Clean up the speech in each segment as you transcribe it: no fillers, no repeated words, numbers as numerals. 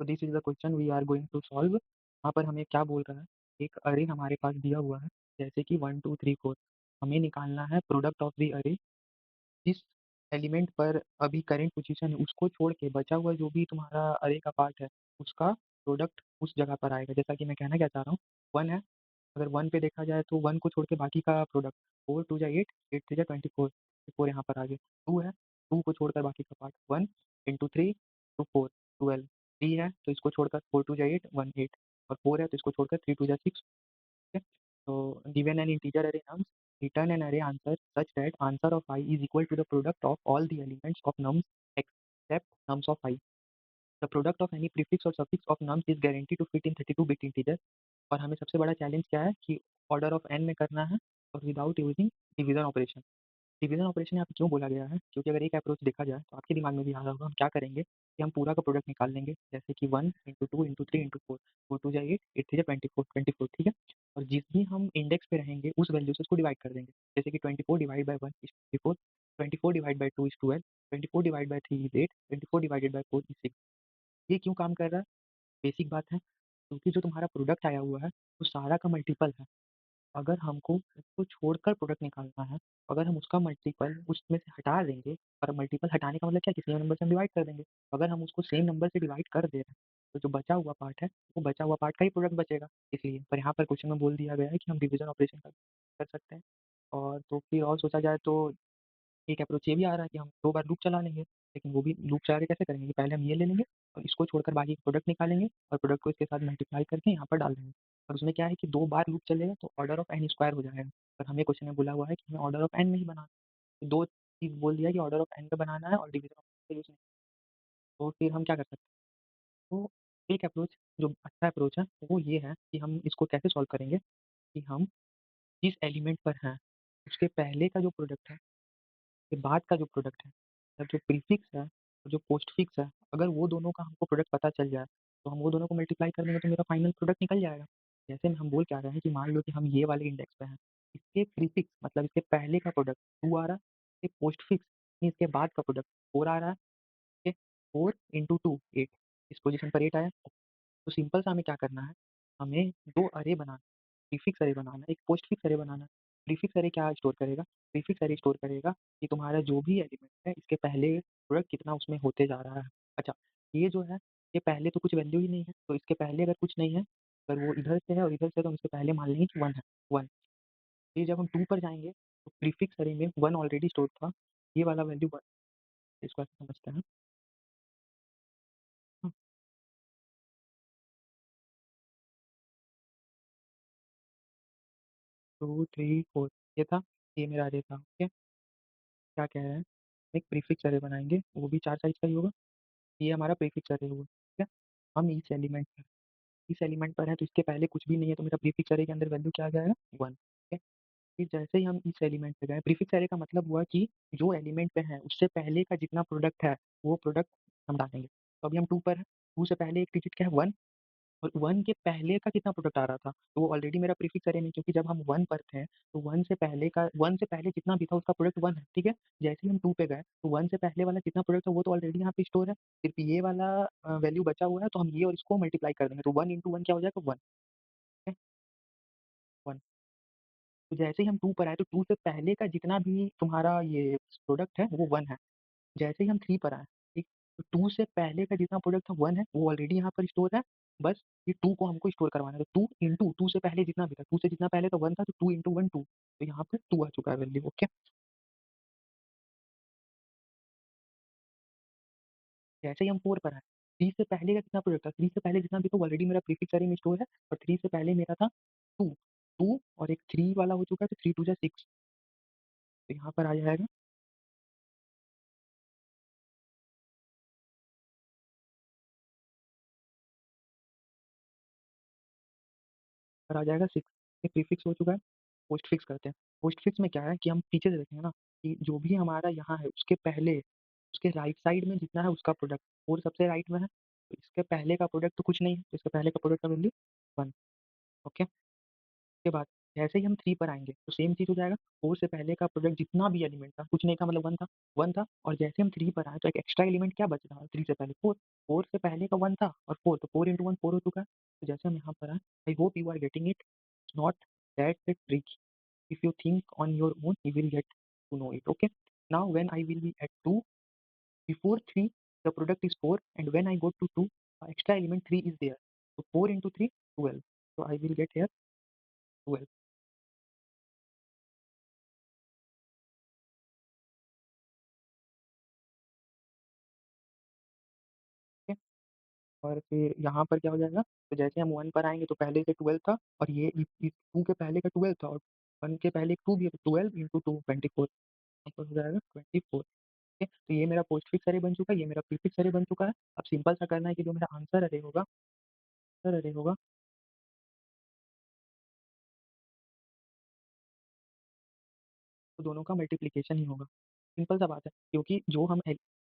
तो this is the question we are going to solve. यहाँ पर हमें क्या बोल रहा है, एक अरे हमारे पास दिया हुआ है, जैसे कि 1 2 3 4। हमें निकालना है प्रोडक्ट ऑफ द अरे। जिस एलिमेंट पर अभी करेंट पोजीशन है उसको छोड़ के बचा हुआ जो भी तुम्हारा अरे का पार्ट है, उसका प्रोडक्ट उस जगह पर आएगा। जैसा कि मैं कहना क्या चाह रहा हूँ, 1 है, अगर 1 पे देखा जाए तो 1 को छोड़ के बाकी का प्रोडक्ट, 4 2 जा 8, 8 3 जा 24, 4 यहाँ पर आ गया। 2 है, 2 को छोड़कर बाकी का पार्ट, 1 × 3 × 4 12। 3 है तो इसको छोड़कर 4 2 जा 8, 1 8, और 4 है तो इसको छोड़कर 3 2 जा 6। So given an integer array nums, return an array answer such that answer of I is equal to the product of all the elements of nums except nums of I. The product of any prefix or suffix of nums is guaranteed to fit in 32-bit integer। और हमें सबसे बड़ा challenge क्या है कि order of N में करना है और without using division operation. Division operation यहाँ पे क्यों बोला गया है, क्योंकि अगर एक अप्रोच देखा जाए तो आपके दिमाग में भी आ रहा होगा हम क्या करेंगे कि हम पूरा का प्रोडक्ट निकाल लेंगे, जैसे कि 1 × 2 × 3 × 4, 4 2 जा 8, 8 3 जा 24, 24, ठीक है। और जिस भी हम इंडेक्स पे रहेंगे उस वैल्यू से उसको डिवाइड कर देंगे, जैसे कि 24 divide by 1 is 24, 24 divide by 2 is 12, 24 divide by 3 is 8, 24 divided by 4 is 6। ये क्यों काम कर रहा है, बेसिक बात है, क्योंकि जो तुम्हारा प्रोडक्ट आया हुआ है वो सारा का मल्टीपल है। अगर हमको उसको छोड़कर प्रोडक्ट निकालना है, अगर हम उसका मल्टीपल उसमें से हटा देंगे, और मल्टीपल हटाने का मतलब क्या, किसी नंबर से हम डिवाइड कर देंगे। अगर हम उसको सेम नंबर से डिवाइड कर दे रहे हैं तो जो बचा हुआ पार्ट है वो बचा हुआ पार्ट का ही प्रोडक्ट बचेगा। इसलिए पर यहाँ पर क्वेश्चन में बोल दिया गया है कि हम डिवीजन ऑपरेशन कर सकते हैं। और तो फिर और सोचा जाए तो एक अप्रोच ये भी आ रहा है कि हम 2 बार लूप चला लेंगे, लेकिन वो भी लूप चला के कैसे करेंगे कि पहले हम ये ले लेंगे और इसको छोड़कर बाकी प्रोडक्ट निकालेंगे और प्रोडक्ट को इसके साथ मल्टीप्लाई करके यहाँ पर डाल देंगे। और उसमें क्या है कि 2 बार लूप चलेगा तो ऑर्डर ऑफ एन स्क्वायर हो जाएगा। पर हमें क्वेश्चन में बोला हुआ है कि हमें ऑर्डर ऑफ एन में ही बनाना है। तो 2 चीज़ बोल दिया कि ऑर्डर ऑफ एन पे बनाना है और डिवीजन ऑफ एन यूज़ नहीं। तो फिर हम क्या कर सकते हैं? तो एक अप्रोच जो अच्छा अप्रोच है वो ये है कि हम इसको कैसे सॉल्व करेंगे कि हम जिस एलिमेंट पर हैं उसके पहले का जो प्रोडक्ट है, के बाद का जो प्रोडक्ट है, या जो प्रीफिक्स है और जो पोस्टफिक्स है, अगर वो दोनों का हमको प्रोडक्ट पता चल जाए तो हम वो दोनों को मल्टीप्लाई कर देंगे तो मेरा फाइनल प्रोडक्ट निकल जाएगा। जैसे में हम बोल क्या रहे हैं कि मान लो कि हम ये वाले इंडेक्स पे हैं, इसके प्रीफिक्स मतलब इसके पहले का प्रोडक्ट 2 आ रहा है, इसके पोस्टफिक्स इसके बाद का प्रोडक्ट 4 आ रहा है, ठीक है। 4 × 2 8, इस पोजीशन पर 8 आया। तो सिंपल सा हमें क्या करना है, हमें 2 अरे बनाना, प्रीफिक्स अरे बनाना है, एक पोस्टफिक्स अरे बनाना है। प्रीफिक्स अरे क्या स्टोर करेगा, प्रीफिक्स अरे स्टोर करेगा कि तुम्हारा जो भी एलिमेंट है इसके पहले प्रोडक्ट कितना उसमें होते जा रहा है। अच्छा, ये जो है ये पहले तो कुछ वैल्यू ही नहीं है, तो इसके पहले अगर कुछ नहीं है, अगर वो इधर से है और इधर से है, तो हम इसके पहले मान लेंगे कि 1 है, 1। फिर जब हम 2 पर जाएँगे तो प्रीफिक्स अरे में 1 ऑलरेडी स्टोर था, ये वाला वैल्यू 1, इसको ऐसे समझते हैं। 2 3 4 ये था, ये मेरा अरे था, ओके। क्या कह रहे हैं, एक प्रीफिक्स अरे बनाएँगे, वो भी 4 साइज़ का ही होगा। ये हमारा प्रीफिक्स अरे हुआ, ठीक है। हम इस एलिमेंट पर है तो इसके पहले कुछ भी नहीं है, तो मेरा प्रीफिक्स अरे के अंदर वैल्यू क्या आ जाएगा, 1, ठीक है। फिर जैसे ही हम इस एलिमेंट पे गए, प्रीफिक्स अरे का मतलब हुआ कि जो एलिमेंट पे है उससे पहले का जितना प्रोडक्ट है वो प्रोडक्ट हम डालेंगे। तो अभी हम 2 पर हैं, 2 से पहले एक डिजिट क्या है, 1, और 1 के पहले का कितना प्रोडक्ट आ रहा था, तो वो ऑलरेडी मेरा प्रीफिक्स अरे में, क्योंकि जब हम 1 पर थे तो 1 से पहले जितना भी था उसका प्रोडक्ट 1 है, ठीक है। जैसे ही हम 2 पे गए तो 1 से पहले वाला जितना प्रोडक्ट है वो तो ऑलरेडी यहाँ पे स्टोर है। सिर्फ ये वाला वैल्यू बचा हुआ है, तो हम ये और इसको मल्टीप्लाई कर देंगे, तो 1 × 1 क्या हो जाएगा, 1, ठीक है, 1। तो जैसे ही हम 2 पर आए तो 2 से पहले का जितना भी तुम्हारा ये प्रोडक्ट है वो 1 है। जैसे ही हम 3 पर आए, ठीक, तो 2 से पहले का जितना प्रोडक्ट था 1 है, वो ऑलरेडी यहाँ पर स्टोर है। बस ये 2 को हमको स्टोर करवाना है, तो 2 इंटू 2 से पहले जितना भी था, 2 से जितना पहले था 1 था, तो 2 इंटू 1 2, तो यहाँ पे 2 आ चुका है वैल्यू, ओके। जैसे ही हम 4 पर आए, 3 से पहले का कितना प्रोडक्ट था, 3 से पहले जितना भी था वो ऑलरेडी मेरा प्रीफिक्स अरे में स्टोर है, और 3 से पहले मेरा था 2, 2 और एक 3 वाला हो चुका है, तो 3 2 जा 6, तो यहाँ पर आ जाएगा, पर आ जाएगा 6। ये प्रीफिक्स हो चुका है। पोस्टफिक्स करते हैं। पोस्टफिक्स में क्या है कि हम पीछे से देखेंगे ना, कि जो भी हमारा यहाँ है उसके पहले, उसके राइट साइड में जितना है उसका प्रोडक्ट, और सबसे राइट में है, तो इसके पहले का प्रोडक्ट तो कुछ नहीं है, तो इसके पहले का प्रोडक्ट का वैल्यू 1, ओके। उसके बाद जैसे ही हम 3 पर आएँगे तो सेम चीज़ हो जाएगा, 4 से पहले का प्रोडक्ट जितना भी एलिमेंट था, कुछ नहीं था मतलब 1 था और जैसे हम 3 पर आए तो एक एक्स्ट्रा एलिमेंट क्या बच रहा है 3 से पहले 4, 4 से पहले का 1 था और 4 तो 4 इंटू 1 4 हो चुका है। तो जैसे हम यहाँ पर आए, I hope you are getting it, it's not that tricky, if you think on your own you will get to know it, okay. Now when I will be at 2, before 3 the product is 4 and when I go to 2 extra element 3 is there, so 4 into 3 12, so I will get here 12, okay? और फिर यहाँ पर क्या हो जाएगा, तो जैसे हम 1 पर आएंगे तो पहले से 12 था और ये इस 2 के पहले का 12 था और 1 के पहले 2 भी है, तो 12 इंटू 2 24, यहाँ पर हो जाएगा 24, ठीक है। तो ये मेरा पोस्ट फिक्स अरे बन चुका है, ये मेरा प्रीफिक्स अरे बन चुका है। अब सिंपल सा करना है कि जो मेरा आंसर अरे होगा, आंसर अरे होगा, तो दोनों का मल्टीप्लिकेशन ही होगा। सिंपल सा बात है, क्योंकि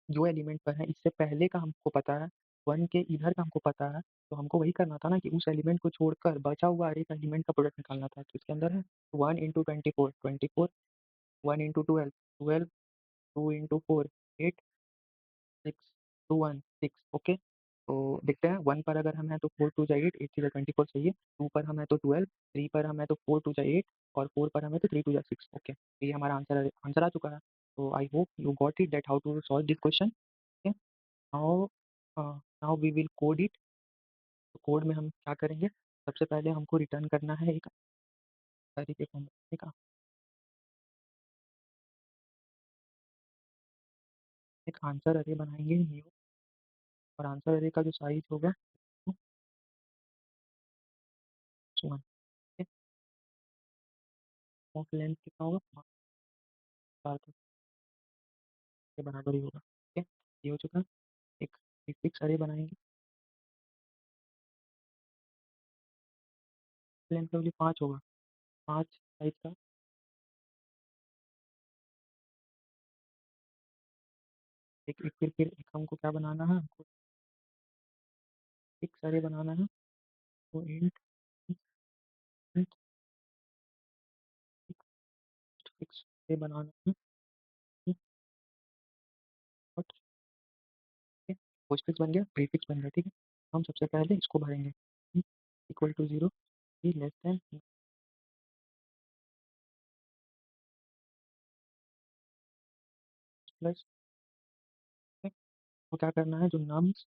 जो एलिमेंट पर है इससे पहले का हमको पता है, 1 के इधर का हमको पता है, तो हमको वही करना था ना कि उस एलिमेंट को छोड़कर बचा हुआ हर एक एलिमेंट का प्रोडक्ट निकालना था। तो इसके अंदर है 1 इंटू 24 24, 1 इंटू 12 12, 2 इंटू 4 8, 6 2 1 6, ओके। तो देखते हैं, 1 पर अगर हम हैं तो 4 2 जा 8, 8 3 जा 24 चाहिए, 2 पर हम हैं तो 12, 3 पर हम हैं तो 4 2 जा 8 और 4 पर हम हैं तो 3 2 जा 6, ओके। तो ये हमारा आंसर आ चुका है। तो I hope you got it that how to solve this question, okay. Now now we will code it. तो कोड में हम क्या करेंगे, सबसे पहले हमको रिटर्न करना है एक अरे के फॉर्म में, ठीक है। एक आंसर अरे बनाएंगे न्यू, और आंसर अरे का जो साइज होगा वन, ऑफ लेंथ कितना होगा 5 के बराबर ही होगा, ठीक है। ये हो चुका है। एक फिक्स अरे बनाएंगे, लेंथ का वैल्यू 5 होगा, 5 साइज का। फिर एक हमको क्या बनाना है, हमको फिक्स अरे बनाना है, तो इंट इंट फिक्स अरे बनाना है, और पोस्टफिक्स बन गया, प्रीफिक्स बन गया, ठीक है। हम सबसे पहले इसको भरेंगे, इक्वल टू 0 ही लेस देन प्लस, तो क्या करना है, जो नम्स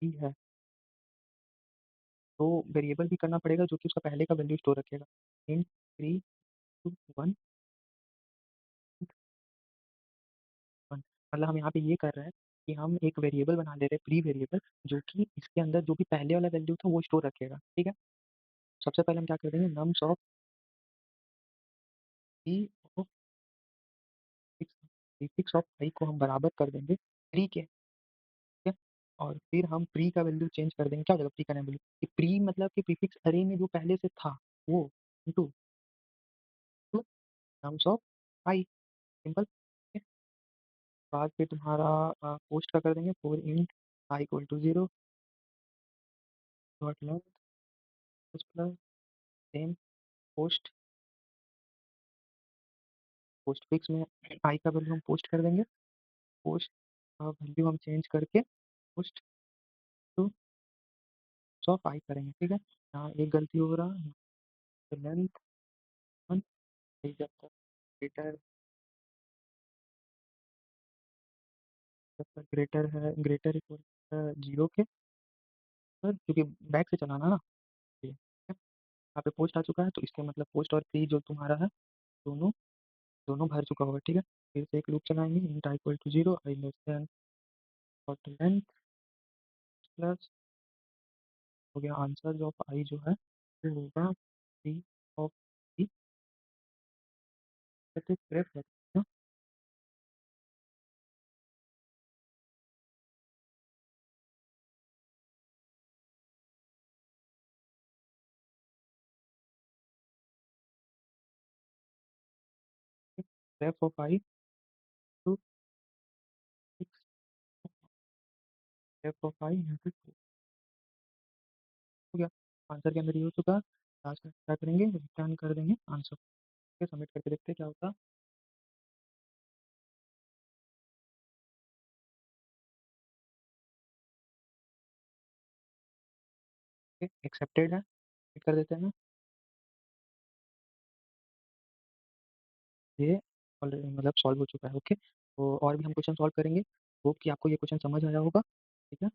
ही है तो वेरिएबल भी करना पड़ेगा जो कि उसका पहले का वैल्यू स्टोर रखेगा, इंट 3 टू 1 1, मतलब हम यहाँ पे ये कर रहे हैं कि हम एक वेरिएबल बना ले रहे हैं, प्री वेरिएबल, जो कि इसके अंदर जो भी पहले वाला वैल्यू था वो स्टोर रखेगा, ठीक है। सबसे पहले हम क्या कर देंगे, नम्स of E of prefix of I को हम बराबर कर देंगे प्री के, ठीक है। और फिर हम प्री का वैल्यू चेंज कर देंगे, क्या हो जाएगा प्री का वैल्यू, कि प्री मतलब कि प्रीफिक्स अरे में जो पहले से था वो into two nums of I, simple. बाद फिर तुम्हारा पोस्ट का कर देंगे, for int I equal to 0 dot length plus same post, postfix में आई का वैल्यू हम पोस्ट कर देंगे, पोस्ट का वैल्यू हम चेंज करके पोस्ट टू ऑफ आई करेंगे, ठीक है। यहाँ एक गलती हो रहा है, लेंथ वन, जब तक ग्रेटर, जब तक ग्रेटर है, ग्रेटर इक्वल 0 के, सर क्योंकि बैक से चलाना ना, ये ठीक है। यहाँ पे पोस्ट आ चुका है तो इसके मतलब पोस्ट और प्री जो तुम्हारा है दोनों दोनों भर चुका होगा, ठीक है। फिर से एक लूप चलाएंगे, int I equal to 0 I less than dot length plus, हो गया आंसर ऑफ आई जो है वो होगा प्री ऑफ ई, ग्रेफ है ना, graph of I two six, graph of I यहाँ पे 2, हो गया आंसर के अंदर ये हो चुका। लास्ट में क्या करेंगे, रिटर्न कर देंगे आंसर। फिर सबमिट करके देखते हैं क्या होता है। एक्सेप्टेड है, सबमिट कर देते हैं। ये ऑलरेडी मतलब सॉल्व हो चुका है। ओके, तो और भी हम क्वेश्चन सॉल्व करेंगे। होप कि आपको ये क्वेश्चन समझ आया होगा। ठीक है।